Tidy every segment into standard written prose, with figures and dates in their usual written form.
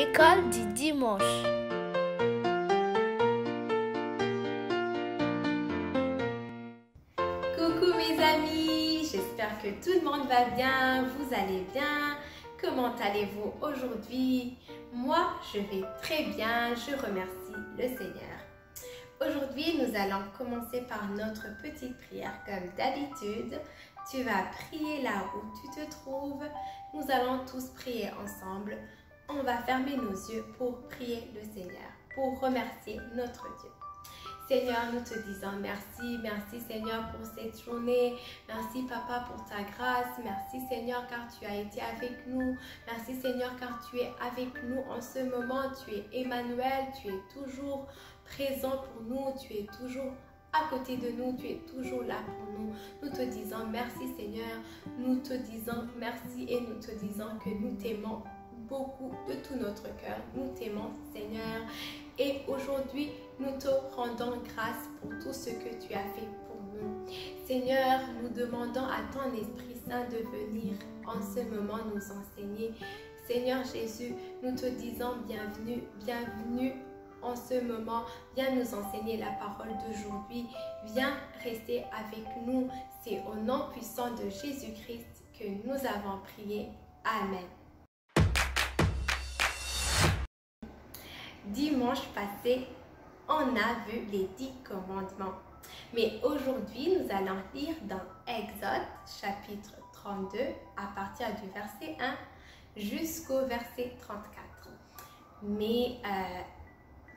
L'école du dimanche. Coucou mes amis, j'espère que tout le monde va bien, vous allez bien. Comment allez-vous aujourd'hui? Moi, je vais très bien, je remercie le Seigneur. Aujourd'hui, nous allons commencer par notre petite prière comme d'habitude. Tu vas prier là où tu te trouves. Nous allons tous prier ensemble. On va fermer nos yeux pour prier le Seigneur, pour remercier notre Dieu. Seigneur, nous te disons merci, merci Seigneur pour cette journée, merci Papa pour ta grâce, merci Seigneur car tu as été avec nous, merci Seigneur car tu es avec nous en ce moment, tu es Emmanuel, tu es toujours présent pour nous, tu es toujours à côté de nous, tu es toujours là pour nous. Nous te disons merci Seigneur, nous te disons merci et nous te disons que nous t'aimons beaucoup de tout notre cœur, nous t'aimons Seigneur. Et aujourd'hui, nous te rendons grâce pour tout ce que tu as fait pour nous. Seigneur, nous demandons à ton Esprit Saint de venir en ce moment nous enseigner. Seigneur Jésus, nous te disons bienvenue, bienvenue en ce moment. Viens nous enseigner la parole d'aujourd'hui. Viens rester avec nous. C'est au nom puissant de Jésus-Christ que nous avons prié. Amen. Dimanche passé, on a vu les 10 commandements. Mais aujourd'hui, nous allons lire dans Exode, chapitre 32, à partir du verset 1 jusqu'au verset 34. Mais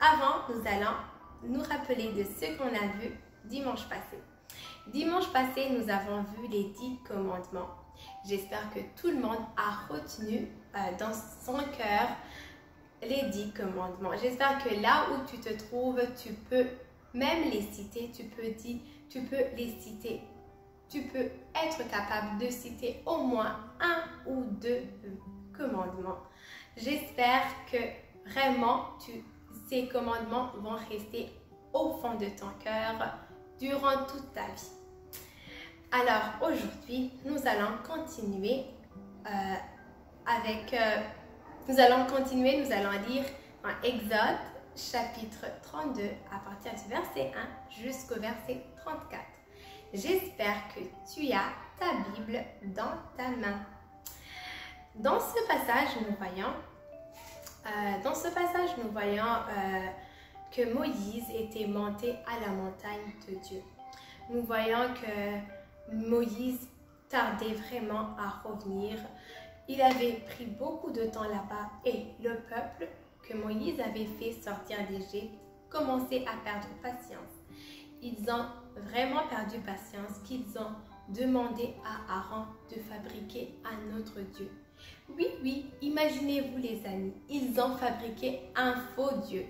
avant, nous allons nous rappeler de ce qu'on a vu dimanche passé. Dimanche passé, nous avons vu les 10 commandements. J'espère que tout le monde a retenu dans son cœur les 10 commandements. J'espère que là où tu te trouves, tu peux même les citer, tu peux les citer. Tu peux être capable de citer au moins un ou deux commandements. J'espère que vraiment ces commandements vont rester au fond de ton cœur durant toute ta vie. Alors aujourd'hui, nous allons continuer nous allons lire dans Exode chapitre 32 à partir du verset 1 jusqu'au verset 34. J'espère que tu as ta Bible dans ta main. Dans ce passage, nous voyons que Moïse était monté à la montagne de Dieu. Nous voyons que Moïse tardait vraiment à revenir. Il avait pris beaucoup de temps là-bas et le peuple que Moïse avait fait sortir d'Égypte commençait à perdre patience. Ils ont vraiment perdu patience qu'ils ont demandé à Aaron de fabriquer un autre Dieu. Oui, imaginez-vous les amis, ils ont fabriqué un faux Dieu.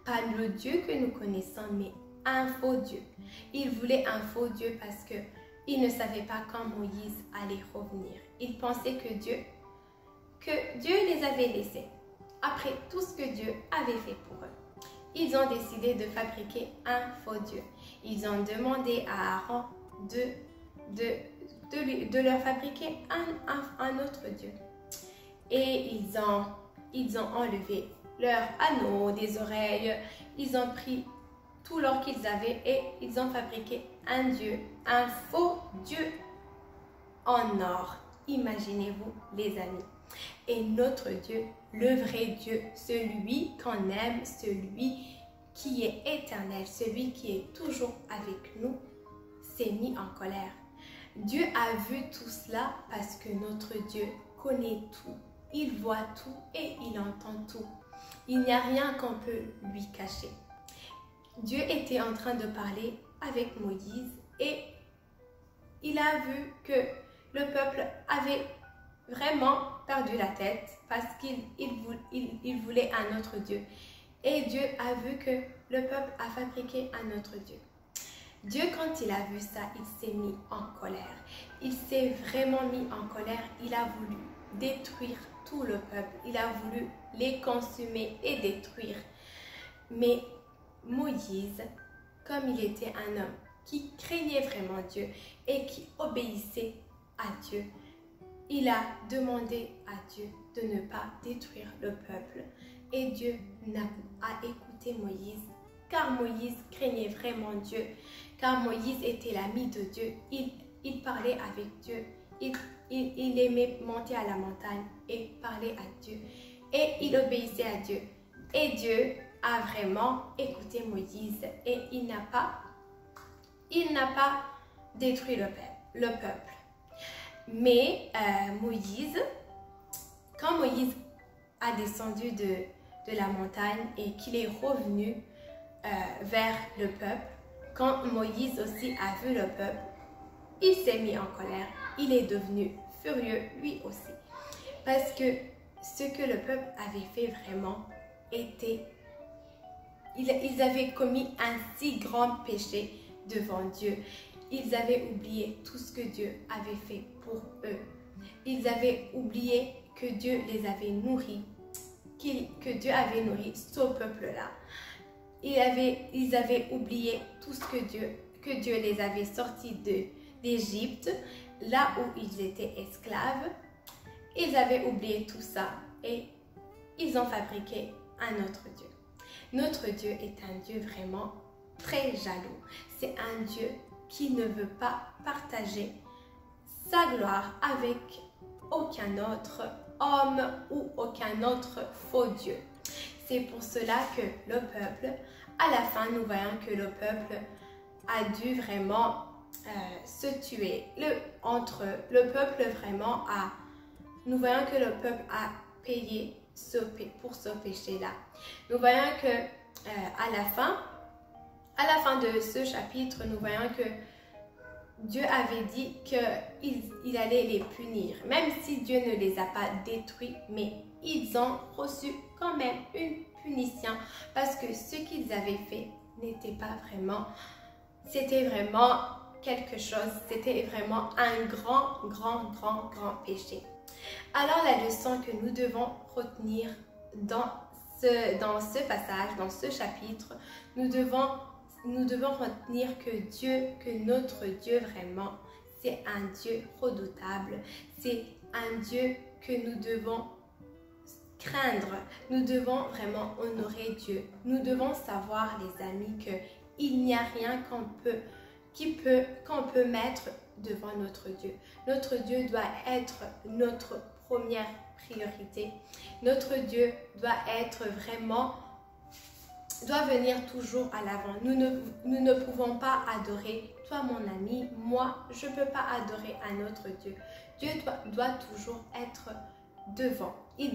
Pas le Dieu que nous connaissons, mais un faux Dieu. Ils voulaient un faux Dieu parce que ils ne savaient pas quand Moïse allait revenir. Ils pensaient que Dieu les avait laissés. Après tout ce que Dieu avait fait pour eux, ils ont décidé de fabriquer un faux Dieu. Ils ont demandé à Aaron de leur fabriquer un autre Dieu. Et ils ont enlevé leurs anneaux des oreilles, ils ont pris tout l'or qu'ils avaient et ils ont fabriqué un Dieu, un faux Dieu en or. Imaginez-vous les amis. Et notre Dieu, le vrai Dieu, celui qu'on aime, celui qui est éternel, celui qui est toujours avec nous, s'est mis en colère. Dieu a vu tout cela parce que notre Dieu connaît tout. Il voit tout et il entend tout. Il n'y a rien qu'on peut lui cacher. Dieu était en train de parler avec Moïse et il a vu que le peuple avait vraiment perdu la tête parce qu'il voulait un autre Dieu. Et Dieu a vu que le peuple a fabriqué un autre Dieu. Dieu, quand il a vu ça, il s'est mis en colère. Il s'est vraiment mis en colère. Il a voulu détruire tout le peuple. Il a voulu les consumer et détruire. Mais Moïse, comme il était un homme qui craignait vraiment Dieu et qui obéissait à Dieu, il a demandé à Dieu de ne pas détruire le peuple. Et Dieu a écouté Moïse, car Moïse craignait vraiment Dieu, car Moïse était l'ami de Dieu. Il parlait avec Dieu, il aimait monter à la montagne et parler à Dieu. Et il obéissait à Dieu. Et Dieu a vraiment écouté Moïse et il n'a pas détruit le peuple. Mais Moïse, quand Moïse a descendu de la montagne et qu'il est revenu vers le peuple, quand Moïse aussi a vu le peuple, il s'est mis en colère. Il est devenu furieux lui aussi. Parce que ce que le peuple avait fait vraiment était... Ils avaient commis un si grand péché devant Dieu. Ils avaient oublié tout ce que Dieu avait fait pour eux. Ils avaient oublié que Dieu les avait nourris, que Dieu avait nourri ce peuple-là. Ils avaient oublié tout ce que Dieu les avait sortis d'Égypte, là où ils étaient esclaves. Ils avaient oublié tout ça et ils ont fabriqué un autre Dieu. Notre Dieu est un Dieu vraiment très jaloux. C'est un Dieu qui ne veut pas partager sa gloire avec aucun autre homme ou aucun autre faux Dieu. C'est pour cela que le peuple, à la fin, nous voyons que le peuple a dû vraiment se tuer entre eux. Le peuple vraiment a... Nous voyons que le peuple a payé pour ce péché-là. Nous voyons que à la fin de ce chapitre, nous voyons que Dieu avait dit qu'il allait les punir, même si Dieu ne les a pas détruits, mais ils ont reçu quand même une punition parce que ce qu'ils avaient fait n'était pas vraiment, c'était vraiment quelque chose, c'était vraiment un grand péché. Alors la leçon que nous devons retenir dans ce passage, dans ce chapitre, nous devons retenir que notre Dieu vraiment, c'est un Dieu redoutable, c'est un Dieu que nous devons craindre, nous devons vraiment honorer Dieu. Nous devons savoir, les amis, qu'il n'y a rien qu'on peut mettre devant notre Dieu. Notre Dieu doit être notre première priorité. Notre Dieu doit venir toujours à l'avant. Nous ne pouvons pas adorer, toi mon ami, moi, je ne peux pas adorer un autre Dieu. Dieu doit toujours être devant. Je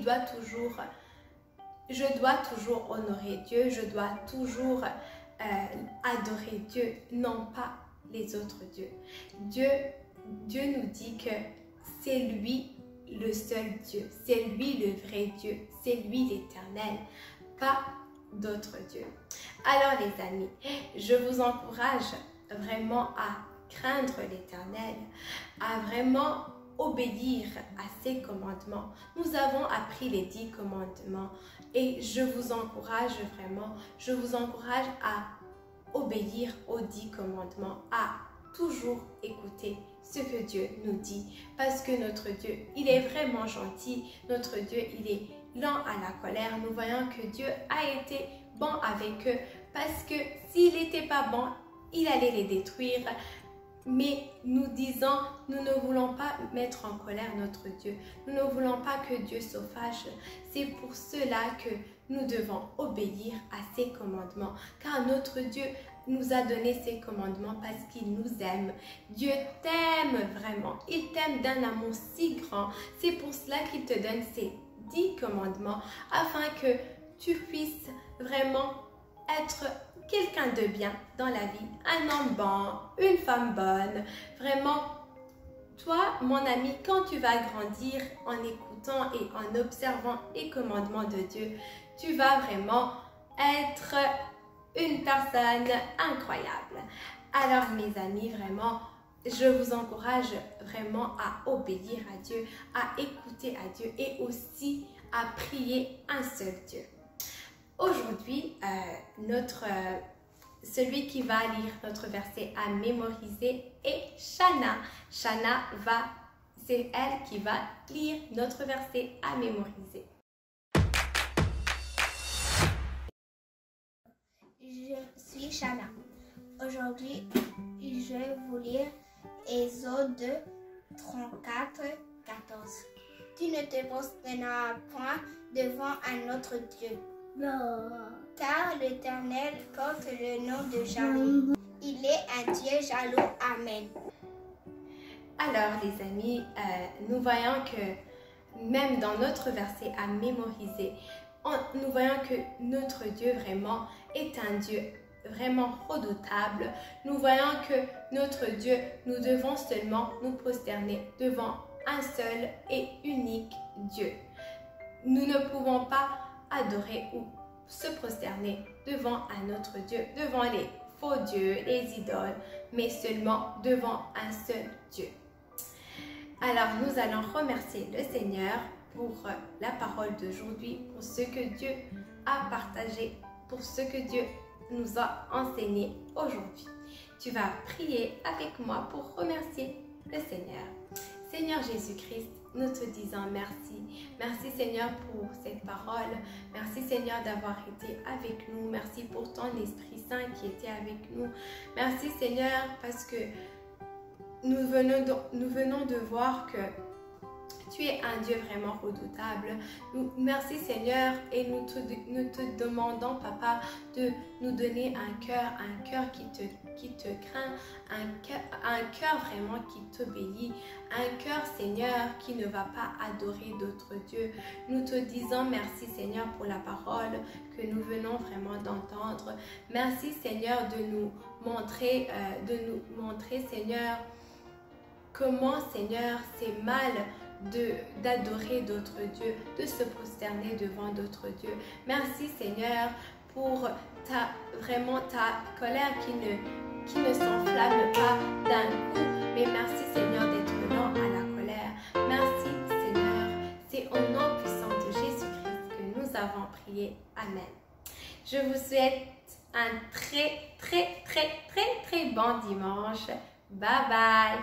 dois toujours honorer Dieu, je dois toujours adorer Dieu, non pas les autres dieux. Dieu nous dit que c'est lui le seul Dieu, c'est lui le vrai Dieu, c'est lui l'éternel, pas d'autres dieux. Alors les amis, je vous encourage vraiment à craindre l'éternel, à vraiment obéir à ses commandements. Nous avons appris les 10 commandements et je vous encourage à obéir aux 10 commandements, à toujours écouter ce que Dieu nous dit, parce que notre Dieu, il est vraiment gentil, notre Dieu, il est lent à la colère. Nous voyons que Dieu a été bon avec eux, parce que s'il n'était pas bon, il allait les détruire. Mais nous disons, nous ne voulons pas mettre en colère notre Dieu. Nous ne voulons pas que Dieu se fâche. C'est pour cela que nous devons obéir à ses commandements. Car notre Dieu nous a donné ses commandements parce qu'il nous aime. Dieu t'aime vraiment. Il t'aime d'un amour si grand. C'est pour cela qu'il te donne ces 10 commandements afin que tu puisses vraiment être quelqu'un de bien dans la vie, un homme bon, une femme bonne. Vraiment, toi, mon ami, quand tu vas grandir en écoutant et en observant les commandements de Dieu, tu vas vraiment être une personne incroyable. Alors, mes amis, vraiment, je vous encourage vraiment à obéir à Dieu, à écouter à Dieu et aussi à prier un seul Dieu. Aujourd'hui, celui qui va lire notre verset à mémoriser est Shana. Shana va c'est elle qui va lire notre verset à mémoriser. Je suis Shana. Aujourd'hui, je vais vous lire Exode 34, 14. Tu ne te prosterneras point devant un autre Dieu. Non. Car l'Éternel porte le nom de jaloux. Il est un Dieu jaloux. Amen. Alors les amis, nous voyons que même dans notre verset à mémoriser, nous voyons que notre Dieu vraiment est un Dieu vraiment redoutable. Nous voyons que notre Dieu, nous devons seulement nous prosterner devant un seul et unique Dieu. Nous ne pouvons pas adorer ou se prosterner devant un autre Dieu, devant les faux dieux, les idoles, mais seulement devant un seul Dieu. Alors nous allons remercier le Seigneur pour la parole d'aujourd'hui, pour ce que Dieu a partagé, pour ce que Dieu nous a enseigné aujourd'hui. Tu vas prier avec moi pour remercier le Seigneur. Seigneur Jésus-Christ, nous te disons merci. Merci Seigneur pour cette parole. Merci Seigneur d'avoir été avec nous. Merci pour ton Esprit Saint qui était avec nous. Merci Seigneur parce que nous venons de voir que tu es un Dieu vraiment redoutable. Merci Seigneur et nous te demandons Papa de nous donner un cœur qui te craint, un cœur vraiment qui t'obéit, un cœur Seigneur qui ne va pas adorer d'autres dieux. Nous te disons merci Seigneur pour la parole que nous venons vraiment d'entendre. Merci Seigneur de nous montrer Seigneur comment Seigneur c'est mal d'adorer d'autres dieux, de se prosterner devant d'autres dieux. Merci Seigneur pour ta colère qui ne s'enflamme pas d'un coup, mais merci Seigneur d'être lent à la colère. Merci Seigneur, c'est au nom puissant de Jésus-Christ que nous avons prié. Amen. Je vous souhaite un très bon dimanche. Bye bye.